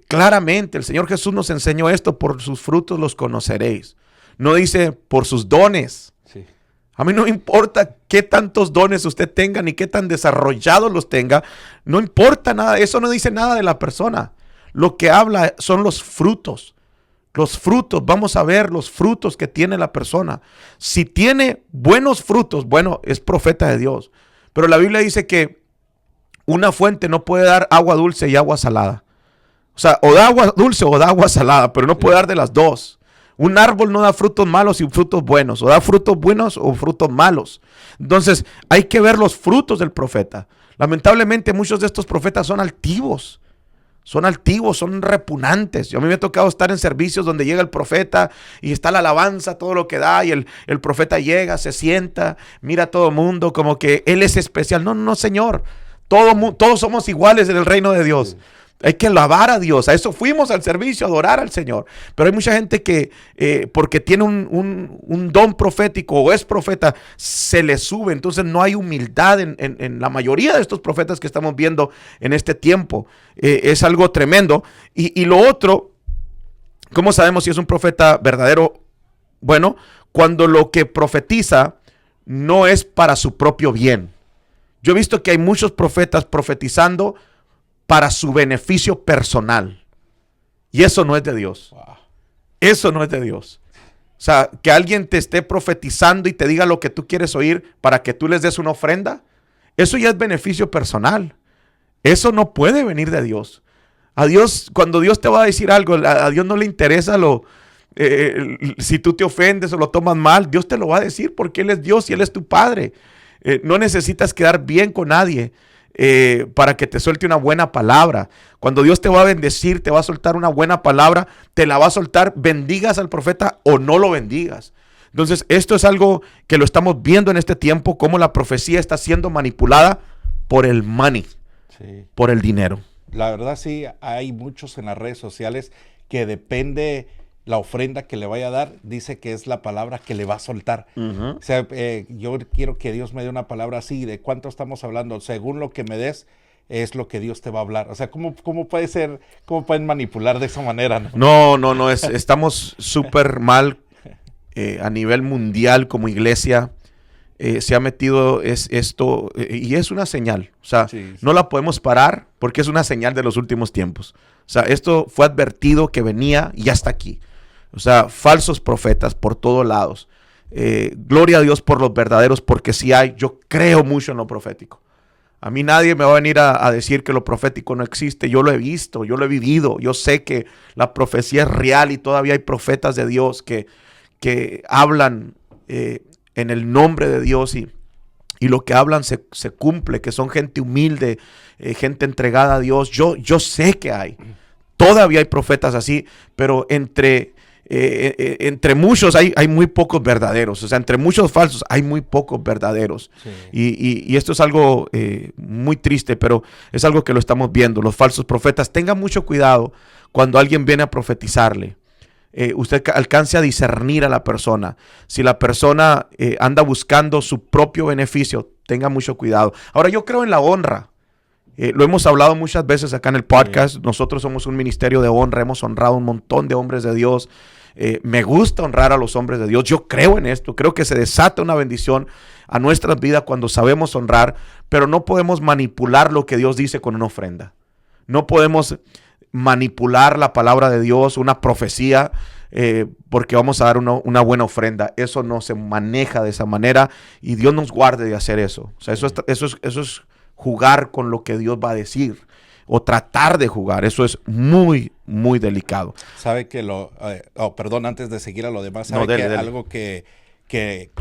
claramente, el Señor Jesús nos enseñó esto, por sus frutos los conoceréis. No dice por sus dones. Sí. A mí no me importa qué tantos dones usted tenga, ni qué tan desarrollados los tenga. No importa nada. Eso no dice nada de la persona. Lo que habla son los frutos. Los frutos. Vamos a ver los frutos que tiene la persona. Si tiene buenos frutos, bueno, es profeta de Dios. Pero la Biblia dice que una fuente no puede dar agua dulce y agua salada. O sea, o da agua dulce o da agua salada, pero no puede dar de las dos. Un árbol no da frutos malos y frutos buenos, o da frutos buenos o frutos malos. Entonces, hay que ver los frutos del profeta. Lamentablemente, muchos de estos profetas son altivos, son repugnantes. A mí me ha tocado estar en servicios donde llega el profeta y está la alabanza, todo lo que da, y el profeta llega, se sienta, mira a todo el mundo como que él es especial. No, Señor, todos somos iguales en el reino de Dios. Sí. Hay que alabar a Dios. A eso fuimos al servicio, a adorar al Señor. Pero hay mucha gente que porque tiene un don profético o es profeta, se le sube. Entonces no hay humildad en la mayoría de estos profetas que estamos viendo en este tiempo. Es algo tremendo. Y lo otro, ¿cómo sabemos si es un profeta verdadero? Bueno, cuando lo que profetiza no es para su propio bien. Yo he visto que hay muchos profetas profetizando para su beneficio personal. Y eso no es de Dios. Wow. Eso no es de Dios. O sea, que alguien te esté profetizando y te diga lo que tú quieres oír para que tú les des una ofrenda, eso ya es beneficio personal. Eso no puede venir de Dios. A Dios, cuando Dios te va a decir algo, a Dios no le interesa si tú te ofendes o lo tomas mal. Dios te lo va a decir porque Él es Dios y Él es tu Padre. No necesitas quedar bien con nadie para que te suelte una buena palabra. Cuando Dios te va a bendecir, te va a soltar una buena palabra, te la va a soltar, bendigas al profeta o no lo bendigas. Entonces, esto es algo que lo estamos viendo en este tiempo, cómo la profecía está siendo manipulada por el money, Sí. por el dinero. La verdad sí, hay muchos en las redes sociales que depende la ofrenda que le vaya a dar, dice que es la palabra que le va a soltar. O sea, yo quiero que Dios me dé una palabra así, ¿de cuánto estamos hablando? Según lo que me des, es lo que Dios te va a hablar. O sea, ¿cómo puede ser, cómo pueden manipular de esa manera? No, estamos súper mal a nivel mundial como iglesia. Se ha metido esto y es una señal. O sea, Sí. no la podemos parar porque es una señal de los últimos tiempos. O sea, esto fue advertido que venía y ya está aquí. O sea, falsos profetas por todos lados. Gloria a Dios por los verdaderos, porque sí hay. Yo creo mucho en lo profético. A mí nadie me va a venir a decir que lo profético no existe. Yo lo he visto, yo lo he vivido. Yo sé que la profecía es real y todavía hay profetas de Dios que hablan en el nombre de Dios y lo que hablan se cumple, que son gente humilde, gente entregada a Dios. Yo sé que hay. Todavía hay profetas así, pero entre muchos hay muy pocos verdaderos. O sea, entre muchos falsos hay muy pocos verdaderos. Sí. Y esto es algo muy triste, pero es algo que lo estamos viendo. Los falsos profetas, tengan mucho cuidado cuando alguien viene a profetizarle. Usted alcance a discernir a la persona. Si la persona anda buscando su propio beneficio, tenga mucho cuidado. Ahora, yo creo en la honra. Lo hemos hablado muchas veces acá en el podcast. Sí. Nosotros somos un ministerio de honra. Hemos honrado un montón de hombres de Dios. Me gusta honrar a los hombres de Dios. Yo creo en esto. Creo que se desata una bendición a nuestras vidas cuando sabemos honrar. Pero no podemos manipular lo que Dios dice con una ofrenda. No podemos manipular la palabra de Dios, una profecía, porque vamos a dar una buena ofrenda. Eso no se maneja de esa manera y Dios nos guarde de hacer eso. O sea, eso es jugar con lo que Dios va a decir o tratar de jugar. Eso es muy, muy delicado. Sabe que perdón, antes de seguir a lo demás, sabe que algo que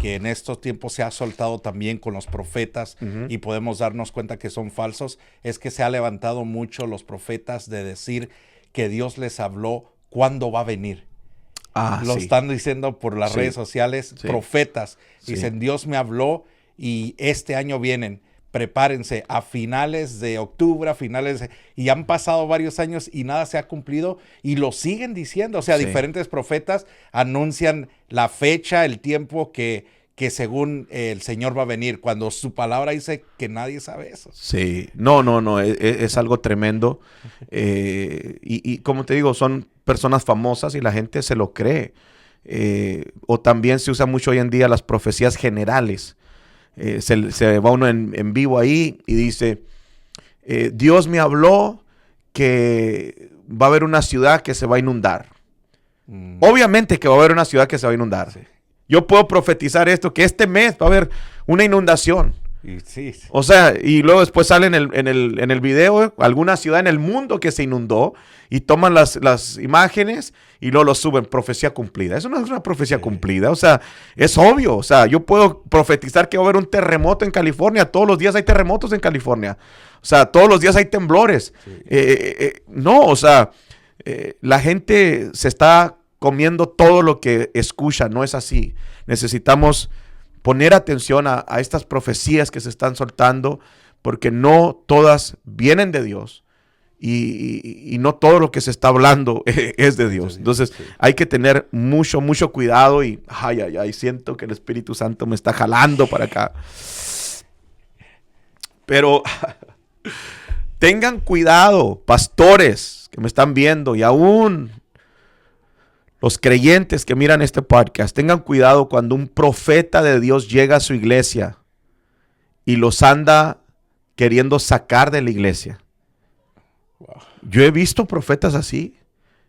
en estos tiempos se ha soltado también con los profetas y podemos darnos cuenta que son falsos, es que se ha levantado mucho los profetas de decir que Dios les habló cuándo va a venir. Lo están diciendo por las redes sociales, profetas. Dicen, Dios me habló y este año vienen. Prepárense a finales de octubre, y han pasado varios años y nada se ha cumplido y lo siguen diciendo. O sea, diferentes profetas anuncian la fecha, el tiempo que según el Señor va a venir, cuando su palabra dice que nadie sabe eso. Sí, no, es algo tremendo. Y como te digo, son personas famosas y la gente se lo cree. O también se usa mucho hoy en día las profecías generales. Se va uno en vivo ahí y dice, Dios me habló que va a haber una ciudad que se va a inundar. Obviamente que va a haber una ciudad que se va a inundar. Sí. Yo puedo profetizar esto, que este mes va a haber una inundación. Sí. O sea, y luego después sale en el video alguna ciudad en el mundo que se inundó y toman las imágenes y luego lo suben, profecía cumplida. Eso no es una profecía cumplida, o sea, es obvio. O sea, yo puedo profetizar que va a haber un terremoto en California. Todos los días hay terremotos en California. O sea, todos los días hay temblores. Sí. No, o sea, la gente se está comiendo todo lo que escucha. No es así. Necesitamos poner atención a estas profecías que se están soltando, porque no todas vienen de Dios y no todo lo que se está hablando es de Dios. Entonces hay que tener mucho cuidado y siento que el Espíritu Santo me está jalando para acá. Pero tengan cuidado, pastores que me están viendo y aún los creyentes que miran este podcast, tengan cuidado cuando un profeta de Dios llega a su iglesia y los anda queriendo sacar de la iglesia. Wow. Yo he visto profetas así,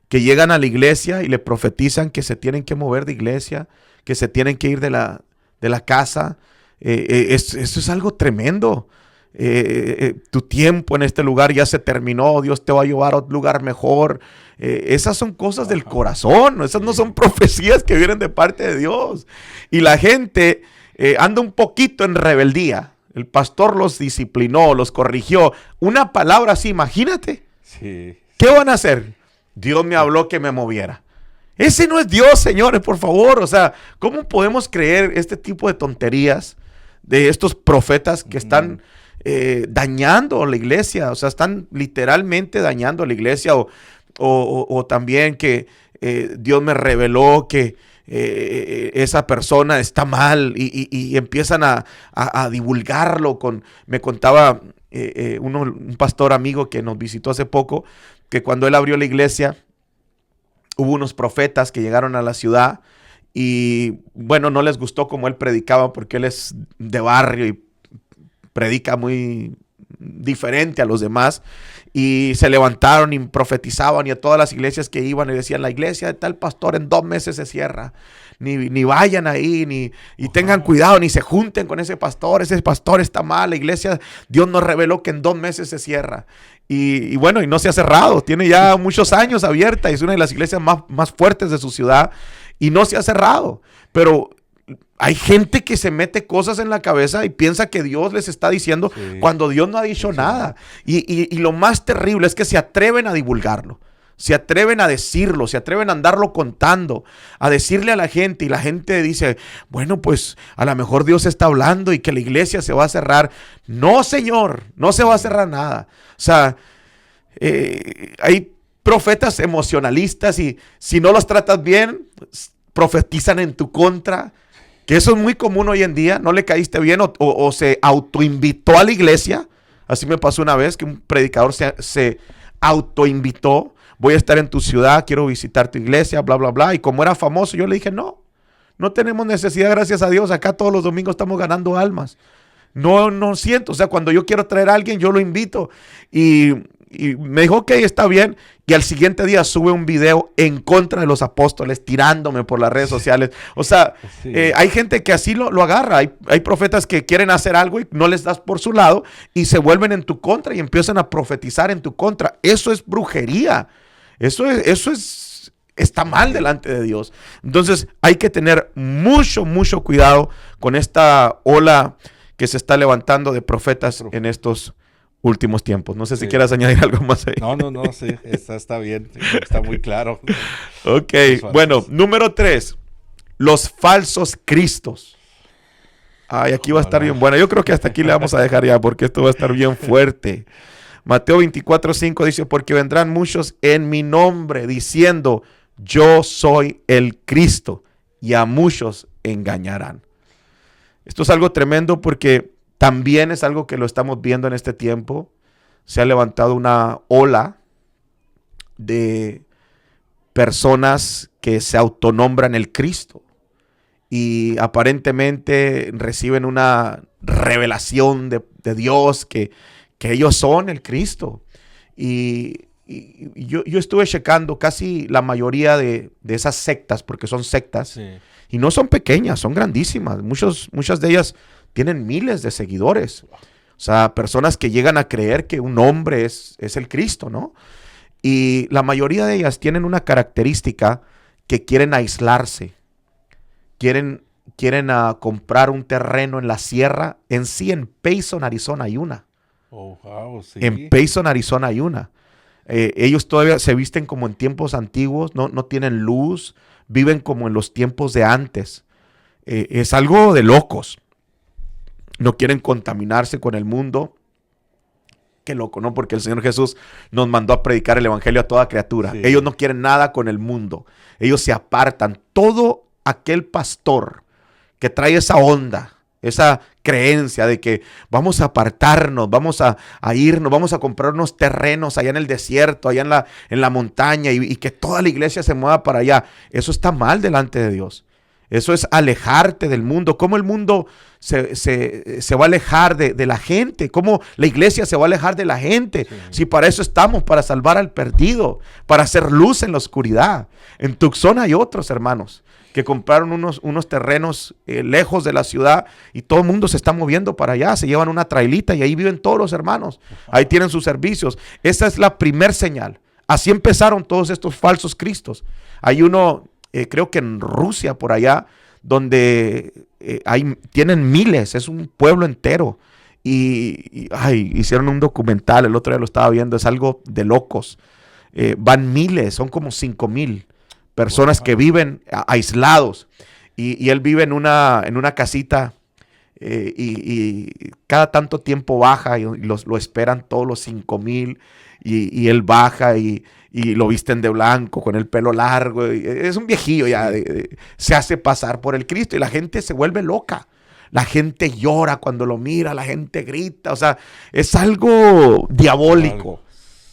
que llegan a la iglesia y le profetizan que se tienen que mover de iglesia, que se tienen que ir de la casa. Eso es algo tremendo. Tu tiempo en este lugar ya se terminó, Dios te va a llevar a otro lugar mejor. Esas son cosas del corazón, esas no son profecías que vienen de parte de Dios. Y la gente anda un poquito en rebeldía. El pastor los disciplinó, los corrigió. Una palabra así, imagínate. Sí. ¿Qué van a hacer? Dios me habló que me moviera. Ese no es Dios, señores, por favor. O sea, ¿cómo podemos creer este tipo de tonterías de estos profetas que están dañando a la iglesia? O sea, están literalmente dañando a la iglesia. O también que Dios me reveló que esa persona está mal y empiezan a divulgarlo. Me contaba un pastor amigo que nos visitó hace poco, que cuando él abrió la iglesia, hubo unos profetas que llegaron a la ciudad y bueno, no les gustó como él predicaba porque él es de barrio y predica muy diferente a los demás, y se levantaron y profetizaban, y a todas las iglesias que iban y decían: la iglesia de tal pastor en 2 meses se cierra, ni vayan ahí, y tengan cuidado, ni se junten con ese pastor está mal, la iglesia, Dios nos reveló que en 2 meses se cierra. Y bueno, y no se ha cerrado, tiene ya muchos años abierta, es una de las iglesias más fuertes de su ciudad, y no se ha cerrado. Pero hay gente que se mete cosas en la cabeza y piensa que Dios les está diciendo cuando Dios no ha dicho nada. Y lo más terrible es que se atreven a divulgarlo, se atreven a decirlo, se atreven a andarlo contando, a decirle a la gente, y la gente dice: bueno, pues a lo mejor Dios está hablando y que la iglesia se va a cerrar. No, señor, no se va a cerrar nada. O sea, hay profetas emocionalistas y si no los tratas bien, profetizan en tu contra. Que eso es muy común hoy en día. No le caíste bien o se autoinvitó a la iglesia. Así me pasó una vez que un predicador se autoinvitó: voy a estar en tu ciudad, quiero visitar tu iglesia, bla, bla, bla. Y como era famoso, yo le dije: no tenemos necesidad, gracias a Dios. Acá todos los domingos estamos ganando almas. No siento. O sea, cuando yo quiero traer a alguien, yo lo invito. Y me dijo: ok, está bien. Y al siguiente día sube un video en contra de los apóstoles, tirándome por las redes sociales. O sea, hay gente que así lo agarra. Hay profetas que quieren hacer algo y no les das por su lado y se vuelven en tu contra y empiezan a profetizar en tu contra. Eso es brujería. Eso está mal delante de Dios. Entonces hay que tener mucho cuidado con esta ola que se está levantando de profetas en estos últimos tiempos. No sé si quieras añadir algo más ahí. No, sí, está bien, está muy claro. Ok, bueno, número 3, los falsos cristos. Ay, aquí va a estar bien bueno. Yo creo que hasta aquí le vamos a dejar ya, porque esto va a estar bien fuerte. Mateo 24:5 dice: porque vendrán muchos en mi nombre diciendo: yo soy el Cristo, y a muchos engañarán. Esto es algo tremendo porque también es algo que lo estamos viendo en este tiempo. Se ha levantado una ola de personas que se autonombran el Cristo y aparentemente reciben una revelación de Dios que ellos son el Cristo. Y yo estuve checando casi la mayoría de esas sectas, porque son sectas, y no son pequeñas, son grandísimas. Muchas de ellas tienen miles de seguidores. O sea, personas que llegan a creer que un hombre es el Cristo, ¿no? Y la mayoría de ellas tienen una característica: que quieren aislarse. Quieren comprar un terreno en la sierra. En Payson, Arizona hay una. Oh, wow, sí. En Payson, Arizona hay una. Ellos todavía se visten como en tiempos antiguos, no tienen luz, viven como en los tiempos de antes. Es algo de locos. No quieren contaminarse con el mundo. Qué loco, ¿no? Porque el Señor Jesús nos mandó a predicar el evangelio a toda criatura. Sí. Ellos no quieren nada con el mundo. Ellos se apartan. Todo aquel pastor que trae esa onda, esa creencia de que vamos a apartarnos, vamos a irnos, vamos a comprar unos terrenos allá en el desierto, allá en la montaña y que toda la iglesia se mueva para allá. Eso está mal delante de Dios. Eso es alejarte del mundo. ¿Cómo el mundo se va a alejar de la gente? ¿Cómo la iglesia se va a alejar de la gente? Sí. Si para eso estamos, para salvar al perdido, para hacer luz en la oscuridad. En Tucson hay otros hermanos que compraron unos terrenos lejos de la ciudad y todo el mundo se está moviendo para allá. Se llevan una trailita y ahí viven todos los hermanos. Ahí tienen sus servicios. Esa es la primer señal. Así empezaron todos estos falsos cristos. Hay uno... creo que en Rusia, por allá, donde tienen miles, es un pueblo entero. Hicieron un documental, el otro día lo estaba viendo, es algo de locos. Van miles, son como 5,000 personas que viven aislados. Y él vive en una casita y cada tanto tiempo baja y lo esperan todos los 5,000 y él baja y lo visten de blanco con el pelo largo. Es un viejillo ya, se hace pasar por el Cristo y la gente se vuelve loca. La gente llora cuando lo mira, la gente grita, o sea, es algo diabólico.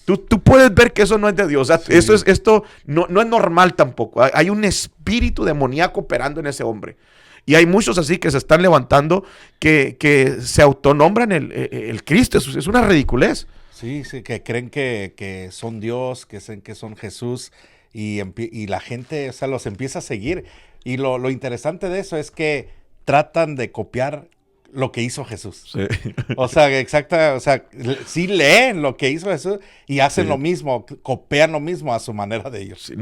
Tú puedes ver que eso no es de Dios, o sea, sí. Esto no es normal tampoco. Hay un espíritu demoníaco operando en ese hombre. Y hay muchos así que se están levantando que se autonombran el Cristo. Es una ridiculez. Sí, que creen que son Dios, que creen que son Jesús y la gente, o sea, los empieza a seguir. Y lo interesante de eso es que tratan de copiar lo que hizo Jesús. Sí. O sea, sí leen lo que hizo Jesús y hacen lo mismo, copian lo mismo a su manera de ellos. Sí,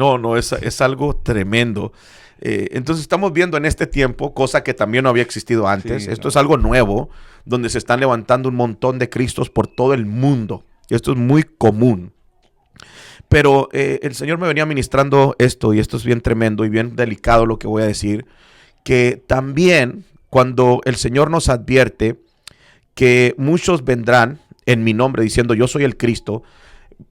es algo tremendo. Entonces estamos viendo en este tiempo, cosa que también no había existido antes. Esto es algo nuevo, donde se están levantando un montón de Cristos por todo el mundo. Esto es muy común. Pero el Señor me venía ministrando esto, y esto es bien tremendo y bien delicado lo que voy a decir, que también cuando el Señor nos advierte que muchos vendrán en mi nombre diciendo yo soy el Cristo,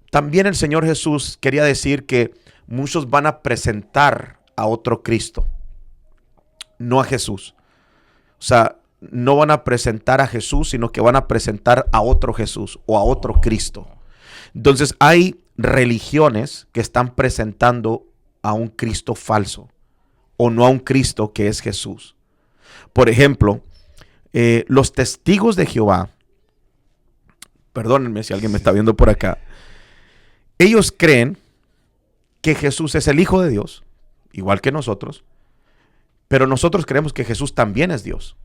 también el Señor Jesús quería decir que muchos van a presentar a otro Cristo, no a Jesús. O sea, no van a presentar a Jesús, sino que van a presentar a otro Jesús o a otro Cristo. Entonces hay religiones que están presentando a un Cristo falso o no a un Cristo que es Jesús. Por ejemplo, los testigos de Jehová, perdónenme si alguien me está viendo por acá, ellos creen que Jesús es el Hijo de Dios, igual que nosotros, pero nosotros creemos que Jesús también es Dios,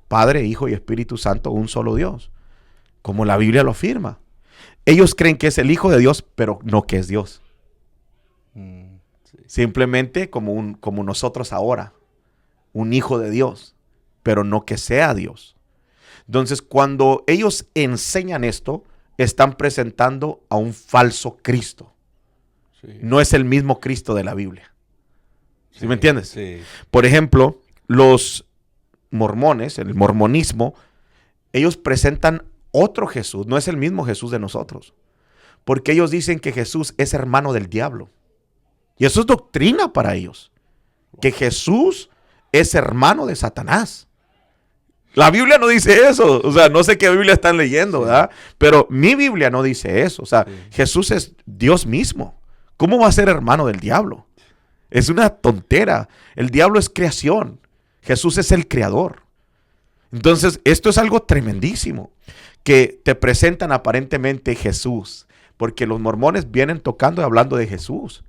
Padre, Hijo y Espíritu Santo, un solo Dios, como la Biblia lo afirma. Ellos creen que es el Hijo de Dios, pero no que es Dios. Sí. Simplemente como nosotros ahora, un hijo de Dios, pero no que sea Dios. Entonces, cuando ellos enseñan esto, están presentando a un falso Cristo. Sí. No es el mismo Cristo de la Biblia. ¿Sí me entiendes? Sí. Por ejemplo, los mormones, el mormonismo, ellos presentan otro Jesús, no es el mismo Jesús de nosotros. Porque ellos dicen que Jesús es hermano del diablo. Y eso es doctrina para ellos. Que Jesús es hermano de Satanás. La Biblia no dice eso. O sea, no sé qué Biblia están leyendo, ¿verdad? Pero mi Biblia no dice eso. O sea, Jesús es Dios mismo. ¿Cómo va a ser hermano del diablo? Es una tontera. El diablo es creación. Jesús es el creador. Entonces, esto es algo tremendísimo. Que te presentan aparentemente Jesús. Porque los mormones vienen tocando y hablando de Jesús.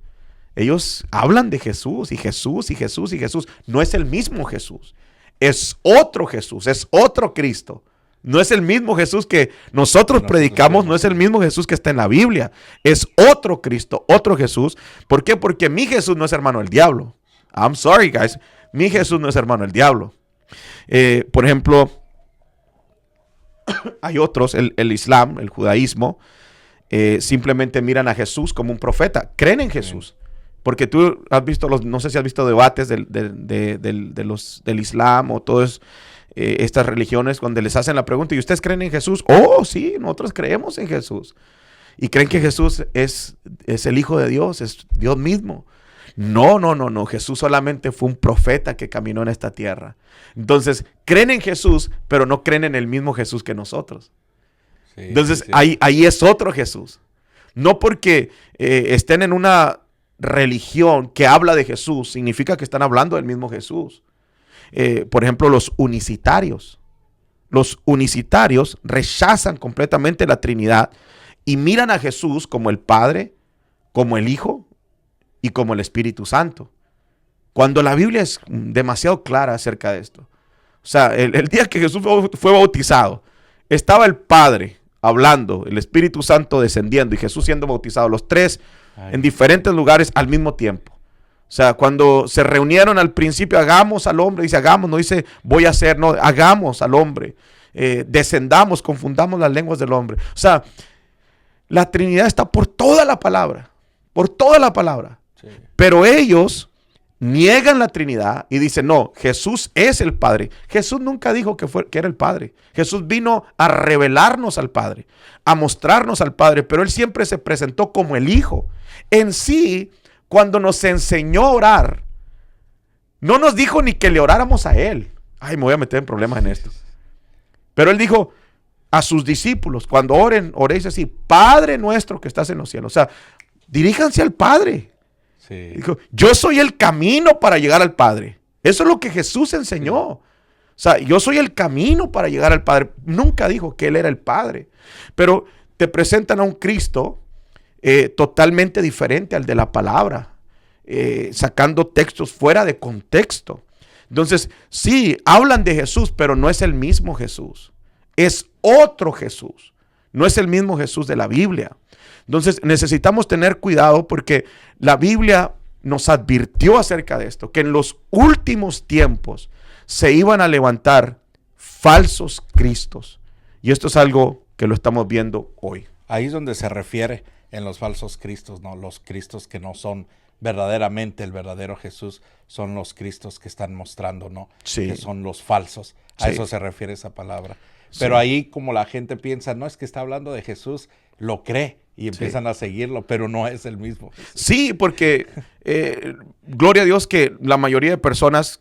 Ellos hablan de Jesús y Jesús y Jesús y Jesús. No es el mismo Jesús. Es otro Jesús, es otro Cristo. No es el mismo Jesús que nosotros predicamos, no es el mismo Jesús que está en la Biblia. Es otro Cristo, otro Jesús. ¿Por qué? Porque mi Jesús no es hermano del diablo. I'm sorry, guys. Mi Jesús no es hermano del diablo. Por ejemplo, hay otros, el Islam, el judaísmo, simplemente miran a Jesús como un profeta. Creen en Jesús. Porque tú has visto, no sé si has visto debates del Islam o todas estas religiones donde les hacen la pregunta, ¿y ustedes creen en Jesús? Oh, sí, nosotros creemos en Jesús. Y creen que Jesús es el Hijo de Dios, es Dios mismo. No, no, no, no. Jesús solamente fue un profeta que caminó en esta tierra. Entonces, creen en Jesús, pero no creen en el mismo Jesús que nosotros. Sí, Entonces, sí, sí. ahí es otro Jesús. No porque estén en una religión que habla de Jesús, significa que están hablando del mismo Jesús. Por ejemplo, los unicitarios. Los unicitarios rechazan completamente la Trinidad y miran a Jesús como el Padre, como el Hijo y como el Espíritu Santo. Cuando la Biblia es demasiado clara acerca de esto. O sea, el día que Jesús fue bautizado, estaba el Padre hablando, el Espíritu Santo descendiendo y Jesús siendo bautizado, los tres en diferentes lugares al mismo tiempo. O sea, cuando se reunieron al principio, hagamos al hombre, dice hagamos, no dice voy a hacer, no, hagamos al hombre, descendamos, confundamos las lenguas del hombre. O sea, la Trinidad está por toda la palabra, por toda la palabra. Sí. Pero ellos niegan la Trinidad y dicen, no, Jesús es el Padre. Jesús nunca dijo que era el Padre. Jesús vino a revelarnos al Padre, a mostrarnos al Padre, pero Él siempre se presentó como el Hijo. En sí, cuando nos enseñó a orar, no nos dijo ni que le oráramos a Él. Ay, me voy a meter en problemas en esto. Pero Él dijo a sus discípulos, cuando oren, oréis así, Padre nuestro que estás en los cielos. O sea, diríjanse al Padre. Sí. Dijo, yo soy el camino para llegar al Padre. Eso es lo que Jesús enseñó. Sí. O sea, yo soy el camino para llegar al Padre. Nunca dijo que Él era el Padre. Pero te presentan a un Cristo totalmente diferente al de la palabra, sacando textos fuera de contexto. Entonces, sí, hablan de Jesús, pero no es el mismo Jesús. Es otro Jesús. No es el mismo Jesús de la Biblia. Entonces, necesitamos tener cuidado porque la Biblia nos advirtió acerca de esto, que en los últimos tiempos se iban a levantar falsos cristos. Y esto es algo que lo estamos viendo hoy. Ahí es donde se refiere en los falsos cristos, ¿no? Los cristos que no son verdaderamente el verdadero Jesús, son los cristos que están mostrando, ¿no? Sí. Que son los falsos. A Sí. eso se refiere esa palabra. Pero Sí. ahí como la gente piensa, no es que está hablando de Jesús, lo cree y empiezan a seguirlo, pero no es el mismo Jesús. Sí, porque gloria a Dios que la mayoría de personas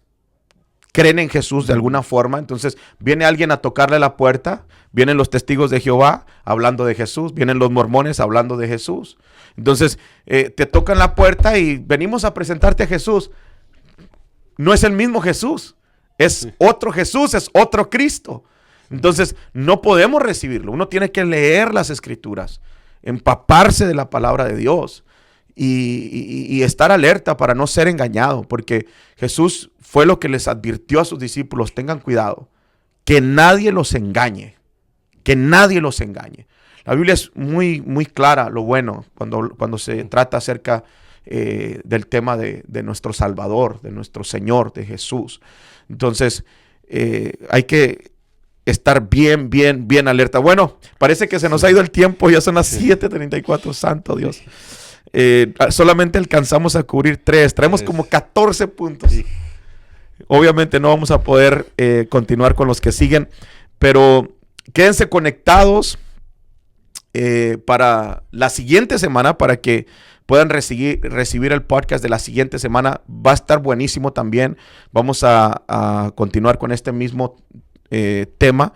creen en Jesús de alguna forma. Entonces viene alguien a tocarle la puerta, vienen los testigos de Jehová hablando de Jesús, vienen los mormones hablando de Jesús. Entonces te tocan la puerta y venimos a presentarte a Jesús. No es el mismo Jesús, es otro Jesús, es otro Cristo. Entonces no podemos recibirlo. Uno tiene que leer las Escrituras, empaparse de la palabra de Dios y estar alerta para no ser engañado, porque Jesús fue lo que les advirtió a sus discípulos: tengan cuidado, que nadie los engañe, que nadie los engañe. La Biblia es muy, muy clara, lo bueno, cuando se trata acerca del tema de nuestro Salvador, de nuestro Señor, de Jesús. Entonces, hay que estar bien, bien, bien alerta. Bueno, parece que se nos ha ido el tiempo, ya son las 7:34, santo Dios. Solamente alcanzamos a cubrir 3, traemos como 14 puntos. Sí. Obviamente no vamos a poder continuar con los que siguen, pero quédense conectados para la siguiente semana, para que puedan recibir el podcast de la siguiente semana. Va a estar buenísimo también. Vamos a continuar con este mismo tema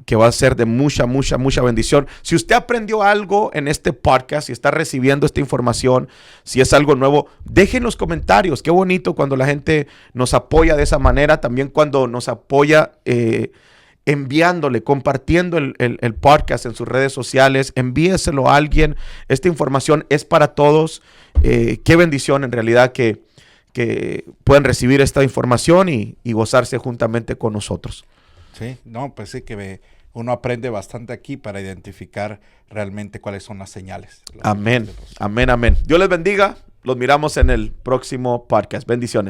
que va a ser de mucha, mucha, mucha bendición. Si usted aprendió algo en este podcast, si está recibiendo esta información, si es algo nuevo, deje en los comentarios. Qué bonito cuando la gente nos apoya de esa manera, también cuando nos apoya enviándole, compartiendo el podcast en sus redes sociales. Envíeselo a alguien. Esta información es para todos. Qué bendición en realidad que puedan recibir esta información y gozarse juntamente con nosotros. Sí, no, pues sí que uno aprende bastante aquí para identificar realmente cuáles son las señales. Amén, amén, amén. Dios les bendiga. Los miramos en el próximo podcast. Bendiciones.